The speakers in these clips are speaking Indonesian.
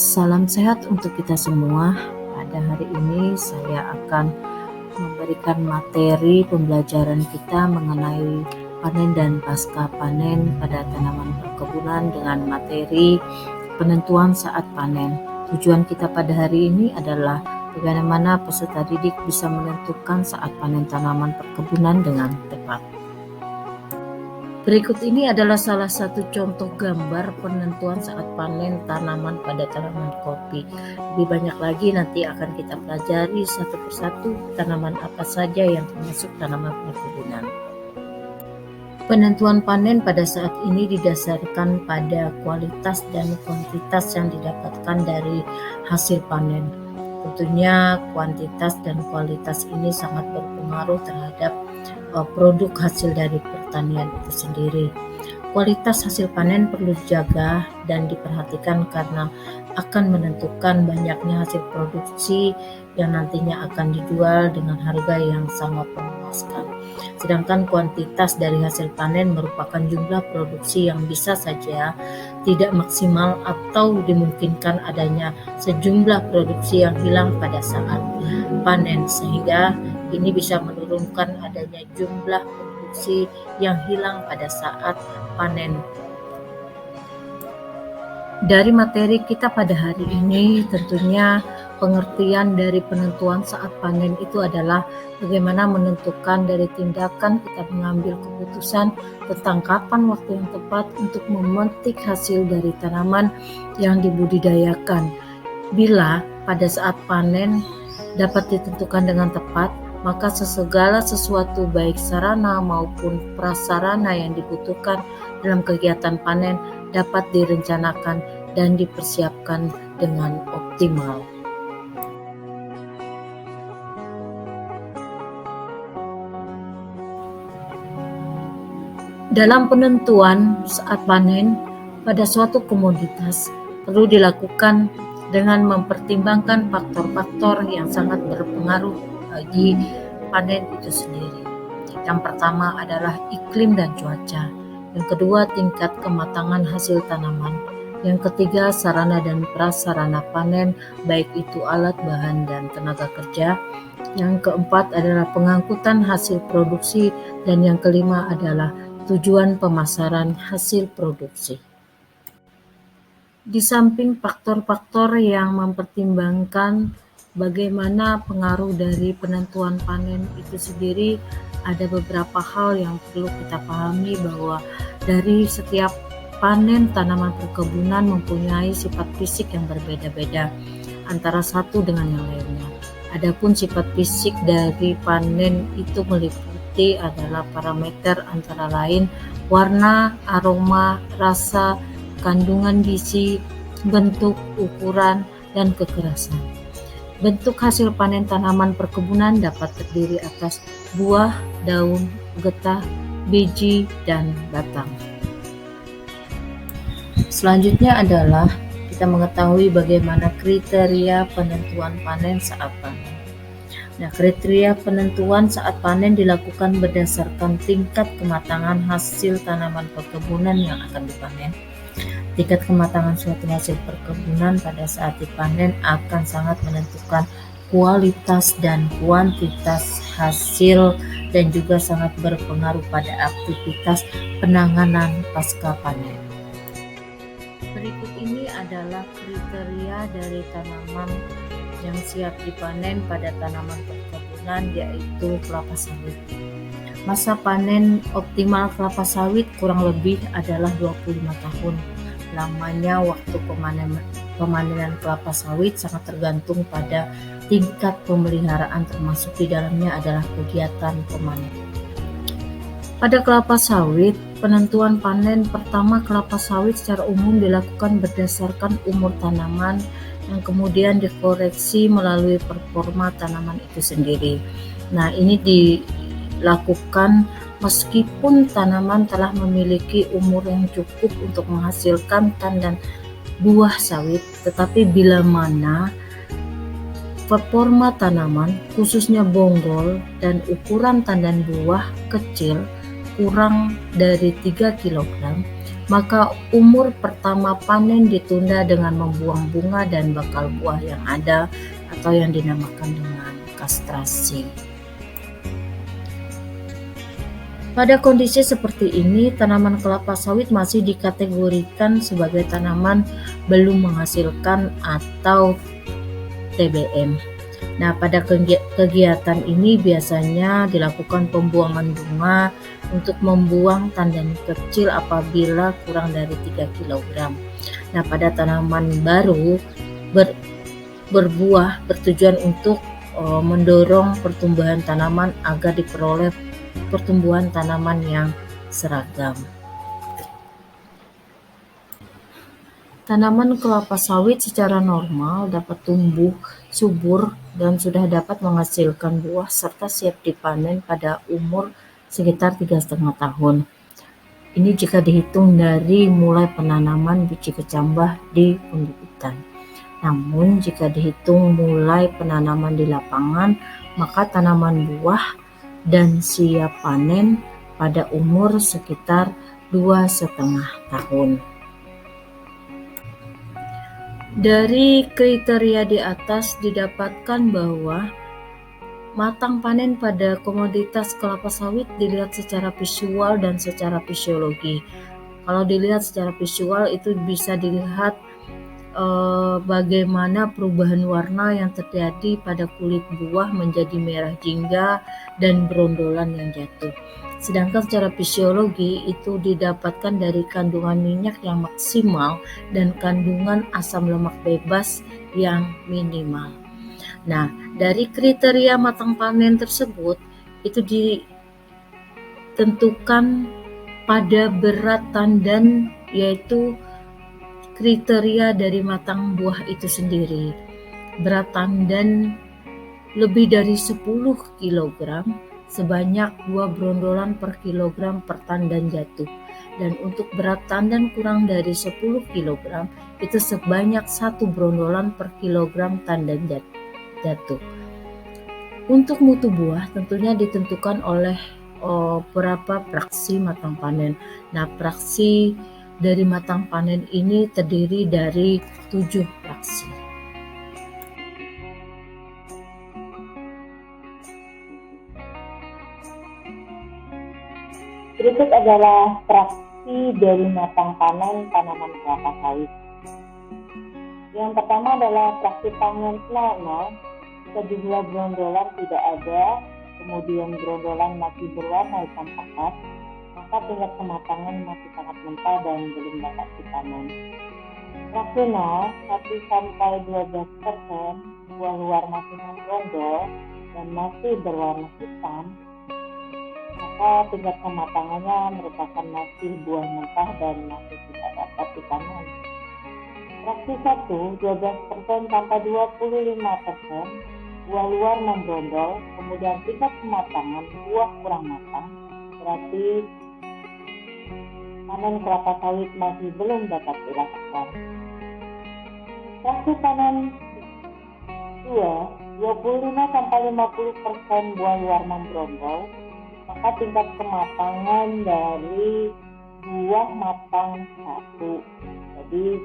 Salam sehat untuk kita semua. Pada hari ini saya akan memberikan materi pembelajaran kita mengenai panen dan pasca panen pada tanaman perkebunan dengan materi penentuan saat panen. Tujuan kita pada hari ini adalah bagaimana peserta didik bisa menentukan saat panen tanaman perkebunan dengan tepat. Berikut ini adalah salah satu contoh gambar penentuan saat panen tanaman pada tanaman kopi. Lebih banyak lagi nanti akan kita pelajari satu persatu tanaman apa saja yang termasuk tanaman perkebunan. Penentuan panen pada saat ini didasarkan pada kualitas dan kuantitas yang didapatkan dari hasil panen. Tentunya kuantitas dan kualitas ini sangat berpengaruh terhadap produk hasil dari pertanian itu sendiri. Kualitas hasil panen perlu dijaga dan diperhatikan karena akan menentukan banyaknya hasil produksi yang nantinya akan dijual dengan harga yang sangat memuaskan. Sedangkan kuantitas dari hasil panen merupakan jumlah produksi yang bisa saja tidak maksimal atau dimungkinkan adanya sejumlah produksi yang hilang pada saat panen, sehingga ini bisa menurunkan adanya jumlah produksi yang hilang pada saat panen. Dari materi kita pada hari ini, tentunya pengertian dari penentuan saat panen itu adalah bagaimana menentukan dari tindakan kita mengambil keputusan tentang kapan waktu yang tepat untuk memetik hasil dari tanaman yang dibudidayakan. Bila pada saat panen dapat ditentukan dengan tepat, maka segala sesuatu baik sarana maupun prasarana yang dibutuhkan dalam kegiatan panen dapat direncanakan dan dipersiapkan dengan optimal. Dalam penentuan saat panen pada suatu komoditas perlu dilakukan dengan mempertimbangkan faktor-faktor yang sangat berpengaruh bagi panen itu sendiri. Yang pertama adalah iklim dan cuaca. Yang kedua, tingkat kematangan hasil tanaman. Yang ketiga, sarana dan prasarana panen, baik itu alat, bahan, dan tenaga kerja. Yang keempat adalah pengangkutan hasil produksi. Dan yang kelima adalah tujuan pemasaran hasil produksi. Di samping faktor-faktor yang mempertimbangkan bagaimana pengaruh dari penentuan panen itu sendiri, ada beberapa hal yang perlu kita pahami bahwa dari setiap panen tanaman perkebunan mempunyai sifat fisik yang berbeda-beda antara satu dengan yang lainnya. Adapun sifat fisik dari panen itu meliputi adalah parameter antara lain warna, aroma, rasa, kandungan gizi, bentuk, ukuran, dan kekerasan. Bentuk hasil panen tanaman perkebunan dapat terdiri atas buah, daun, getah, biji, dan batang. Selanjutnya adalah kita mengetahui bagaimana kriteria penentuan panen saat panen. Nah, kriteria penentuan saat panen dilakukan berdasarkan tingkat kematangan hasil tanaman perkebunan yang akan dipanen. Tingkat kematangan suatu hasil perkebunan pada saat dipanen akan sangat menentukan kualitas dan kuantitas hasil dan juga sangat berpengaruh pada aktivitas penanganan pasca panen. Berikut ini adalah kriteria dari tanaman yang siap dipanen pada tanaman perkebunan, yaitu kelapa sawit. Masa panen optimal kelapa sawit kurang lebih adalah 25 tahun. Lamanya waktu pemanenan kelapa sawit sangat tergantung pada tingkat pemeliharaan, termasuk di dalamnya adalah kegiatan pemanen. Pada kelapa sawit, penentuan panen pertama kelapa sawit secara umum dilakukan berdasarkan umur tanaman yang kemudian dikoreksi melalui performa tanaman itu sendiri. Nah, ini dilakukan meskipun tanaman telah memiliki umur yang cukup untuk menghasilkan tandan buah sawit, tetapi bila mana performa tanaman, khususnya bonggol dan ukuran tandan buah kecil kurang dari 3 kg, maka umur pertama panen ditunda dengan membuang bunga dan bakal buah yang ada atau yang dinamakan dengan kastrasi. Pada kondisi seperti ini, tanaman kelapa sawit masih dikategorikan sebagai tanaman belum menghasilkan atau TBM. Nah, pada kegiatan ini biasanya dilakukan pembuangan bunga untuk membuang tandan kecil apabila kurang dari 3 kg. Nah, pada tanaman baru berbuah bertujuan untuk mendorong pertumbuhan tanaman agar diperoleh pertumbuhan tanaman yang seragam. Tanaman kelapa sawit secara normal dapat tumbuh subur dan sudah dapat menghasilkan buah serta siap dipanen pada umur sekitar 3,5 tahun. Ini jika dihitung dari mulai penanaman biji kecambah di pembibitan. Namun jika dihitung mulai penanaman di lapangan, maka tanaman buah dan siap panen pada umur sekitar 2,5 tahun. Dari kriteria di atas didapatkan bahwa matang panen pada komoditas kelapa sawit dilihat secara visual dan secara fisiologi. Kalau dilihat secara visual itu bisa dilihat bagaimana perubahan warna yang terjadi pada kulit buah menjadi merah jingga dan berondolan yang jatuh. Sedangkan secara fisiologi itu didapatkan dari kandungan minyak yang maksimal dan kandungan asam lemak bebas yang minimal. Nah, dari kriteria matang panen tersebut itu ditentukan pada berat tandan, yaitu kriteria dari matang buah itu sendiri. Berat tandan lebih dari 10 kg sebanyak 2 brondolan per kilogram per tandan jatuh. Dan untuk berat tandan kurang dari 10 kg itu sebanyak 1 brondolan per kilogram tandan jatuh. Untuk mutu buah tentunya ditentukan oleh berapa fraksi matang panen. Nah, fraksi dari matang panen ini terdiri dari 7 fraksi. Berikut adalah fraksi dari matang panen tanaman kelapa sawit. Yang pertama adalah fraksi panen 00, jika jumlah brondolan tidak ada, kemudian brondolan masih berwarna hitam pekat, maka tingkat kematangan masih sangat mentah dan belum dapat dipanen. Fraksi 0, 1-12%, buah luar masih membrondol dan masih berwarna hitam, maka tingkat kematangannya merupakan masih buah mentah dan masih tidak dapat dipanen. Fraksi 1, 12%-25%, buah luar membrondol, kemudian tingkat kematangan buah kurang matang, berarti panen kelapa sawit masih belum dapat dilakukan. Fraksi panen 2, 25-50% buah luar membrondol, maka tingkat kematangan dari buah matang 1. Jadi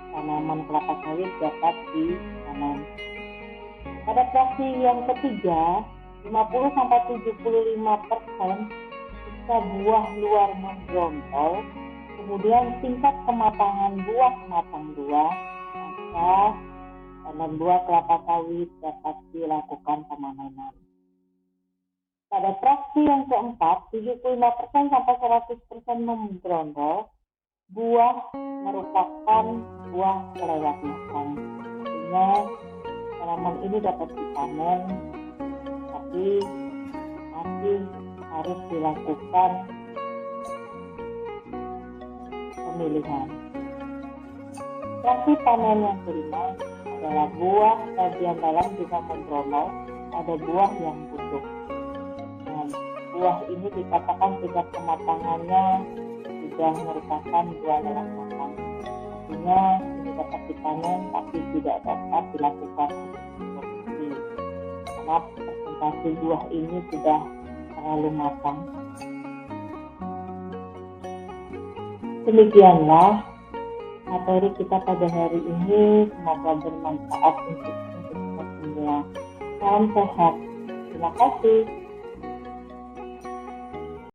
tanaman kelapa sawit dapat dipanen. Pada fraksi yang ketiga, 50-75% jika buah luar membrondol, kemudian tingkat kematangan buah matang 2, maka panen buah kelapa sawit dapat dilakukan pemanenan. Pada fraksi yang keempat, 75-100% membrondol, buah merupakan buah kelewat matang. Artinya tanaman ini dapat dipanen, tapi masih harus dilakukan pemilihan. Fraksi panen yang kelima adalah buah bagian dalam juga membrondol, ada buah yang busuk. Dan buah ini dikatakan tingkat kematangannya sudah merupakan buah yang matang. Artinya ini dapat dipanen tapi tidak dapat dilakukan produksi karena presentasi buah ini sudah terlalu matang. Demikianlah materi kita pada hari ini, semoga bermanfaat untuk kita semua. Salam sehat. Terima kasih.